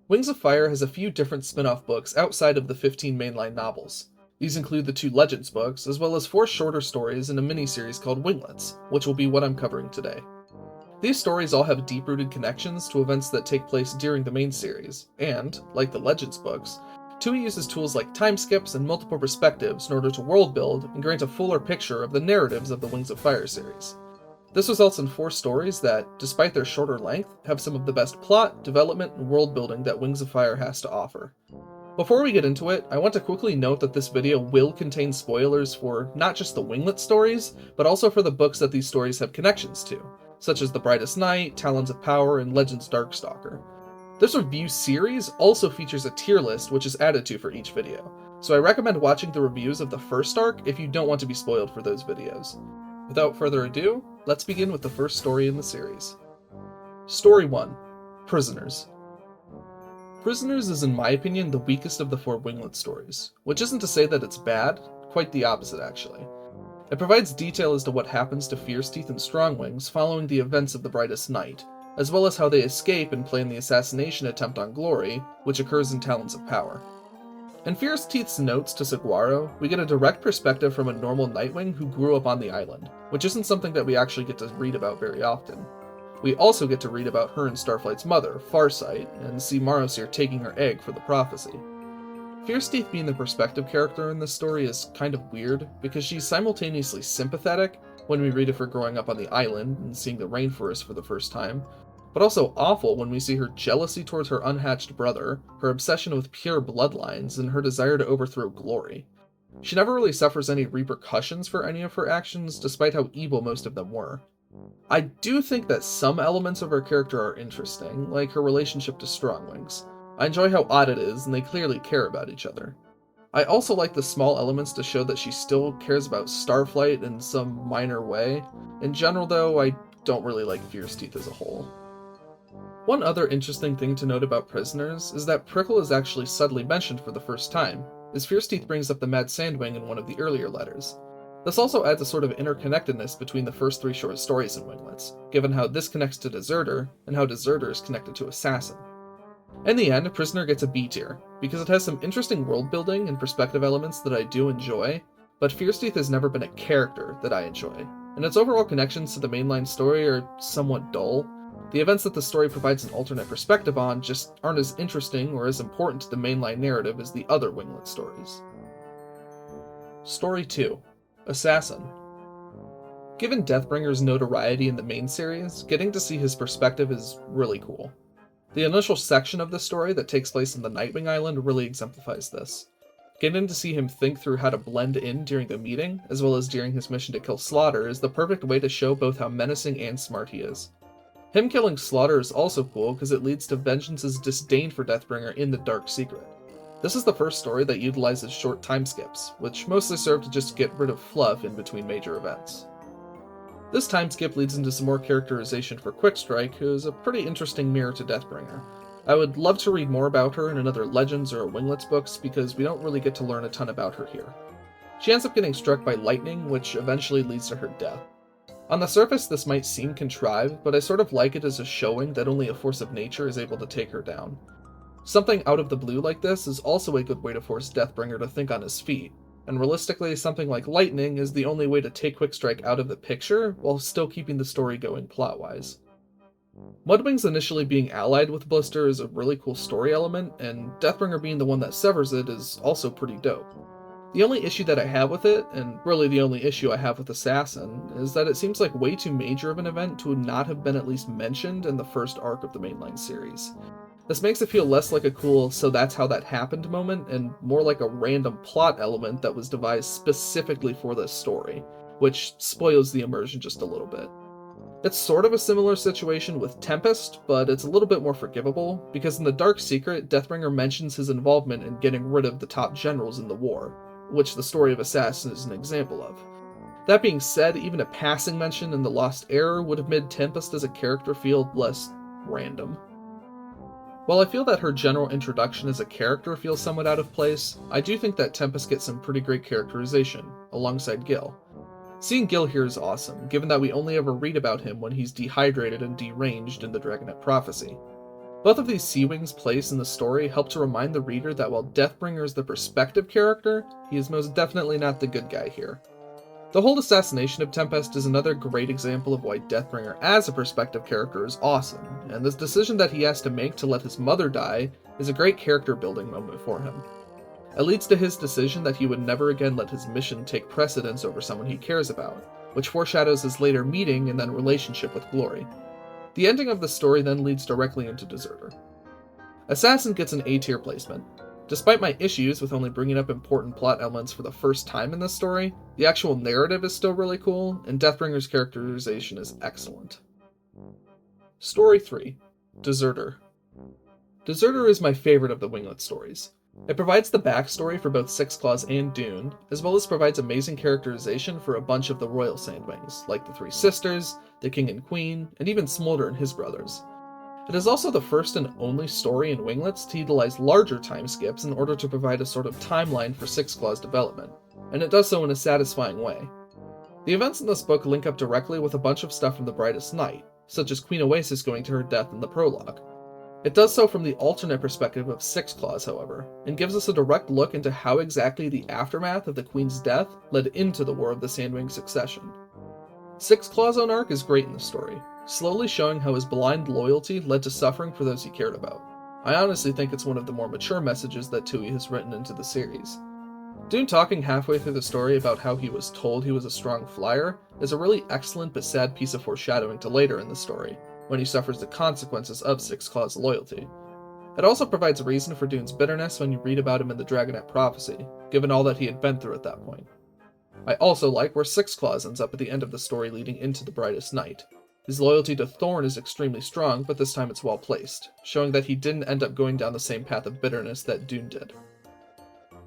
Wings of Fire has a few different spin-off books outside of the 15 mainline novels. These include the 2 Legends books, as well as 4 shorter stories in a miniseries called Winglets, which will be what I'm covering today. These stories all have deep-rooted connections to events that take place during the main series, and, like the Legends books, Tui uses tools like time skips and multiple perspectives in order to world build and grant a fuller picture of the narratives of the Wings of Fire series. This results in 4 stories that, despite their shorter length, have some of the best plot, development, and world building that Wings of Fire has to offer. Before we get into it, I want to quickly note that this video will contain spoilers for not just the Winglet stories, but also for the books that these stories have connections to, such as The Brightest Night, Talons of Power, and Legends Darkstalker. This review series also features a tier list which is added to for each video, so I recommend watching the reviews of the first arc if you don't want to be spoiled for those videos. Without further ado, let's begin with the first story in the series. Story 1. Prisoners. Prisoners is in my opinion the weakest of the 4 Winglet stories, which isn't to say that it's bad, quite the opposite actually. It provides detail as to what happens to Fierce Teeth and Strongwings following the events of the Brightest Night, as well as how they escape and plan the assassination attempt on Glory, which occurs in Talons of Power. In Fierce Teeth's notes to Saguaro, we get a direct perspective from a normal Nightwing who grew up on the island, which isn't something that we actually get to read about very often. We also get to read about her and Starflight's mother, Farsight, and see Marosir taking her egg for the prophecy. Fierce Teeth being the perspective character in this story is kind of weird, because she's simultaneously sympathetic when we read of her growing up on the island and seeing the rainforest for the first time, but also awful when we see her jealousy towards her unhatched brother, her obsession with pure bloodlines, and her desire to overthrow Glory. She never really suffers any repercussions for any of her actions, despite how evil most of them were. I do think that some elements of her character are interesting, like her relationship to Strongwings. I enjoy how odd it is, and they clearly care about each other. I also like the small elements to show that she still cares about Starflight in some minor way. In general though, I don't really like Fierce Teeth as a whole. One other interesting thing to note about Prisoners is that Prickle is actually subtly mentioned for the first time, as Fierce Teeth brings up the Mad Sandwing in one of the earlier letters. This also adds a sort of interconnectedness between the first 3 short stories in Winglets, given how this connects to Deserter, and how Deserter is connected to Assassin. In the end, Prisoner gets a B tier, because it has some interesting world building and perspective elements that I do enjoy, but Fierce Teeth has never been a character that I enjoy, and its overall connections to the mainline story are somewhat dull. The events that the story provides an alternate perspective on just aren't as interesting or as important to the mainline narrative as the other Winglet stories. Story 2. Assassin. Given Deathbringer's notoriety in the main series, getting to see his perspective is really cool. The initial section of the story that takes place on the Nightwing Island really exemplifies this. Getting to see him think through how to blend in during the meeting, as well as during his mission to kill Slaughter, is the perfect way to show both how menacing and smart he is. Him killing Slaughter is also cool because it leads to Vengeance's disdain for Deathbringer in the Dark Secret. This is the first story that utilizes short time skips, which mostly serve to just get rid of fluff in between major events. This time skip leads into some more characterization for Quickstrike, who is a pretty interesting mirror to Deathbringer. I would love to read more about her in another Legends or Winglets books because we don't really get to learn a ton about her here. She ends up getting struck by lightning, which eventually leads to her death. On the surface this might seem contrived, but I sort of like it as a showing that only a force of nature is able to take her down. Something out of the blue like this is also a good way to force Deathbringer to think on his feet, and realistically something like lightning is the only way to take Quickstrike out of the picture while still keeping the story going plot-wise. Mudwings initially being allied with Blister is a really cool story element, and Deathbringer being the one that severs it is also pretty dope. The only issue that I have with it, and really the only issue I have with Assassin, is that it seems like way too major of an event to not have been at least mentioned in the first arc of the mainline series. This makes it feel less like a cool "so that's how that happened" moment, and more like a random plot element that was devised specifically for this story, which spoils the immersion just a little bit. It's sort of a similar situation with Tempest, but it's a little bit more forgivable, because in the Dark Secret, Deathbringer mentions his involvement in getting rid of the top generals in the war, which the story of Assassin is an example of. That being said, even a passing mention in The Lost Era would have made Tempest as a character feel less random. While I feel that her general introduction as a character feels somewhat out of place, I do think that Tempest gets some pretty great characterization, alongside Gil. Seeing Gil here is awesome, given that we only ever read about him when he's dehydrated and deranged in the Dragonet Prophecy. Both of these Sea Wings' place in the story help to remind the reader that while Deathbringer is the perspective character, he is most definitely not the good guy here. The whole assassination of Tempest is another great example of why Deathbringer as a perspective character is awesome, and this decision that he has to make to let his mother die is a great character building moment for him. It leads to his decision that he would never again let his mission take precedence over someone he cares about, which foreshadows his later meeting and then relationship with Glory. The ending of the story then leads directly into Deserter. Assassin gets an A-tier placement. Despite my issues with only bringing up important plot elements for the first time in this story, the actual narrative is still really cool, and Deathbringer's characterization is excellent. Story 3. Deserter. Deserter is my favorite of the Winglet stories. It provides the backstory for both Six Claws and Dune, as well as provides amazing characterization for a bunch of the Royal Sandwings, like the Three Sisters, the King and Queen, and even Smolder and his brothers. It is also the first and only story in Winglets to utilize larger time skips in order to provide a sort of timeline for Six Claws development, and it does so in a satisfying way. The events in this book link up directly with a bunch of stuff from The Brightest Night, such as Queen Oasis going to her death in the prologue. It does so from the alternate perspective of Six Claws, however, and gives us a direct look into how exactly the aftermath of the Queen's death led into the War of the Sandwing Succession. Six Claws' own arc is great in the story, slowly showing how his blind loyalty led to suffering for those he cared about. I honestly think it's one of the more mature messages that Tui has written into the series. Dune talking halfway through the story about how he was told he was a strong flyer is a really excellent but sad piece of foreshadowing to later in the story, when he suffers the consequences of Six Claws' loyalty. It also provides reason for Dune's bitterness when you read about him in the Dragonet Prophecy, given all that he had been through at that point. I also like where Six Claws ends up at the end of the story leading into The Brightest Night. His loyalty to Thorn is extremely strong, but this time it's well placed, showing that he didn't end up going down the same path of bitterness that Dune did.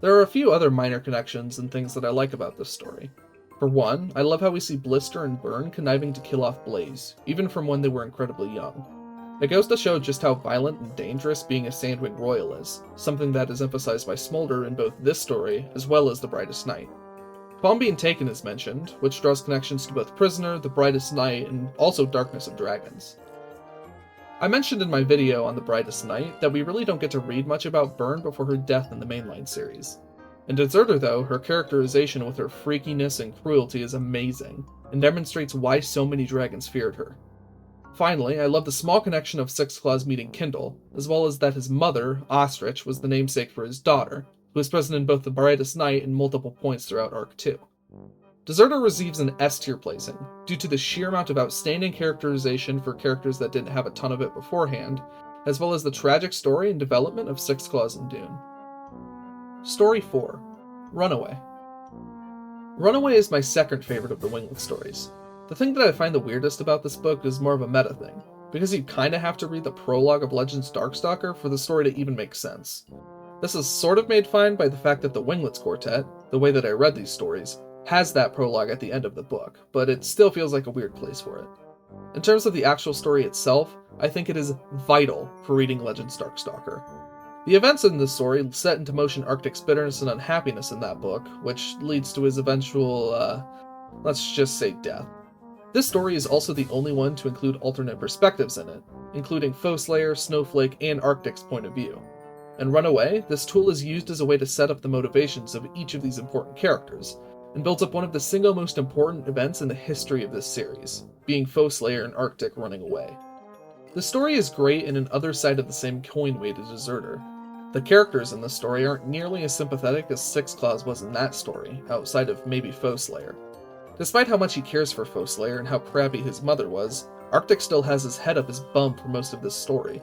There are a few other minor connections and things that I like about this story. For one, I love how we see Blister and Burn conniving to kill off Blaze, even from when they were incredibly young. It goes to show just how violent and dangerous being a Sandwing Royal is, something that is emphasized by Smolder in both this story as well as The Brightest Night. Palm being taken is mentioned, which draws connections to both Prisoner, The Brightest Night, and also Darkness of Dragons. I mentioned in my video on The Brightest Night that we really don't get to read much about Burn before her death in the mainline series. In Deserter though, her characterization with her freakiness and cruelty is amazing, and demonstrates why so many dragons feared her. Finally, I love the small connection of Six Claws meeting Kindle, as well as that his mother, Ostrich, was the namesake for his daughter, who is present in both The Brightest Night and multiple points throughout Arc 2. Deserter receives an S-tier placing, due to the sheer amount of outstanding characterization for characters that didn't have a ton of it beforehand, as well as the tragic story and development of Six Claws and Dune. Story 4. Runaway. Runaway is my second favorite of the Winglet stories. The thing that I find the weirdest about this book is more of a meta thing, because you kinda have to read the prologue of Legends Darkstalker for the story to even make sense. This is sort of made fine by the fact that the Winglets Quartet, the way that I read these stories, has that prologue at the end of the book, but it still feels like a weird place for it. In terms of the actual story itself, I think it is vital for reading Legends Darkstalker. The events in this story set into motion Arctic's bitterness and unhappiness in that book, which leads to his eventual, let's just say death. This story is also the only one to include alternate perspectives in it, including Foeslayer, Snowflake, and Arctic's point of view. In Runaway, this tool is used as a way to set up the motivations of each of these important characters, and builds up one of the single most important events in the history of this series, being Foeslayer and Arctic running away. The story is great in an other side of the same coin way to Deserter. The characters in this story aren't nearly as sympathetic as Six Claws was in that story, outside of maybe Foeslayer. Despite how much he cares for Foeslayer and how crappy his mother was, Arctic still has his head up his bum for most of this story.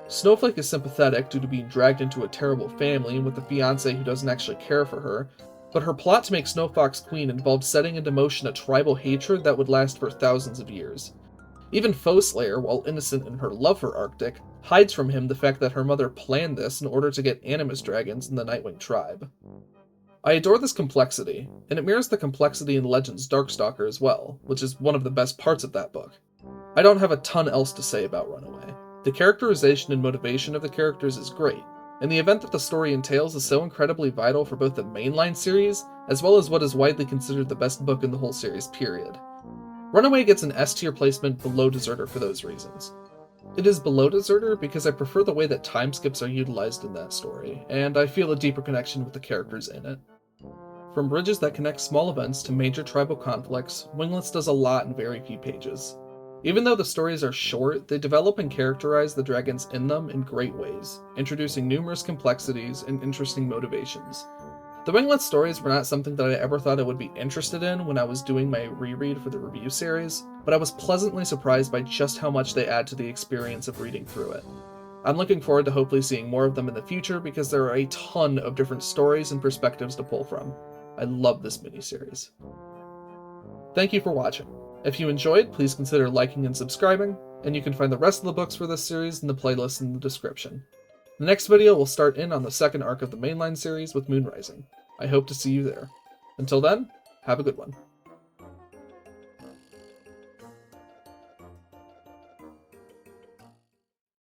Snowflake is sympathetic due to being dragged into a terrible family and with a fiancé who doesn't actually care for her, but her plot to make Snowfox queen involved setting into motion a tribal hatred that would last for thousands of years. Even Foeslayer, while innocent in her love for Arctic, hides from him the fact that her mother planned this in order to get Animus dragons in the Nightwing tribe. I adore this complexity, and it mirrors the complexity in Legends Darkstalker as well, which is one of the best parts of that book. I don't have a ton else to say about Runaway. The characterization and motivation of the characters is great, and the event that the story entails is so incredibly vital for both the mainline series as well as what is widely considered the best book in the whole series, period. Runaway gets an S tier placement below Deserter for those reasons. It is below Deserter because I prefer the way that time skips are utilized in that story, and I feel a deeper connection with the characters in it. From bridges that connect small events to major tribal conflicts, Winglets does a lot in very few pages. Even though the stories are short, they develop and characterize the dragons in them in great ways, introducing numerous complexities and interesting motivations. The Winglets stories were not something that I ever thought I would be interested in when I was doing my reread for the review series, but I was pleasantly surprised by just how much they add to the experience of reading through it. I'm looking forward to hopefully seeing more of them in the future because there are a ton of different stories and perspectives to pull from. I love this miniseries. Thank you for watching. If you enjoyed, please consider liking and subscribing, and you can find the rest of the books for this series in the playlist in the description. The next video will start in on the second arc of the mainline series with Moon Rising. I hope to see you there. Until then, have a good one.